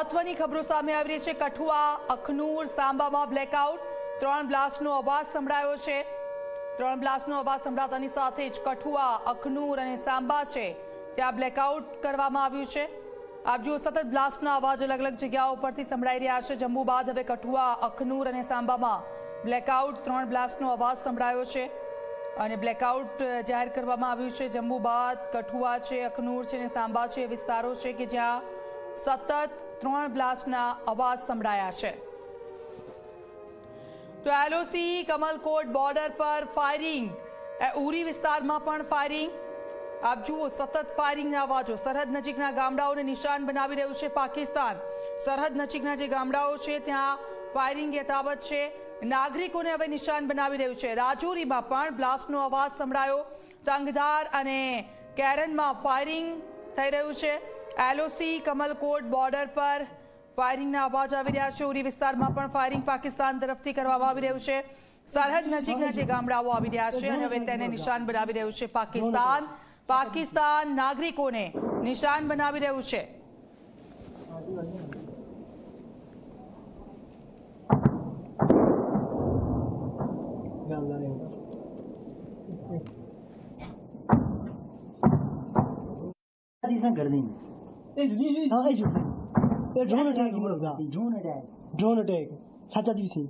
મહત્વની ખબરો સામે આવી રહી છે। કઠુઆ, અખનૂર, સાંબામાં બ્લેકઆઉટ, 3 બ્લાસ્ટનો અવાજ સંભળાયો છે। 3 બ્લાસ્ટનો અવાજ સંભળાતાની સાથે જ કઠુઆ, અખનૂર અને સાંબા છે ત્યાં બ્લેકઆઉટ કરવામાં આવ્યું છે। આપ જુઓ, સતત બ્લાસ્ટના અવાજ અલગ અલગ જગ્યાઓ પરથી સંભળાઈ રહ્યા છે। જમ્મુ બાદ હવે કઠુઆ, અખનૂર અને સાંબામાં બ્લેકઆઉટ, 3 બ્લાસ્ટનો અવાજ સંભળાયો છે અને બ્લેકઆઉટ જાહેર કરવામાં આવ્યું છે। જમ્મુ બાદ કઠુઆ છે, અખનૂર છે અને સાંબા છે, એ વિસ્તારો છે કે જ્યાં સતત 3 બ્લાસ્ટના અવાજ સંભળાયા છે। તો એલઓસી કમલકોટ બોર્ડર પર ફાયરિંગ, ઉરી વિસ્તારમાં પણ ફાયરિંગ। આપ જુઓ, સતત ફાયરિંગના અવાજો। સરહદ નજીકના ગામડાઓને નિશાન બનાવી રહ્યું છે પાકિસ્તાન। સરહદ નજીકના જે ગામડાઓ છે ત્યાં ફાયરિંગ યથાવત છે। નાગરિકોને હવે નિશાન બનાવી રહ્યું છે। રાજૌરીમાં પણ બ્લાસ્ટનો અવાજ સંભળાયો। તંગધાર અને કેરનમાં ફાયરિંગ થઈ રહ્યું છે। એલઓસી કમલકોટ બોર્ડર પર ફાયરિંગના અવાજ આવી રહ્યા છે। ઉરી વિસ્તારમાં પણ ફાયરિંગ પાકિસ્તાન તરફથી કરવામાં આવી રહ્યું છે। સરહદ નજીકના જે ગામડાઓ આવી રહ્યા છે અને હવે તેને નિશાન બનાવી રહ્યું છે પાકિસ્તાન। પાકિસ્તાન નાગરિકોને નિશાન બનાવી રહ્યું છે। ड्रोन अटैक साचा जी सिंह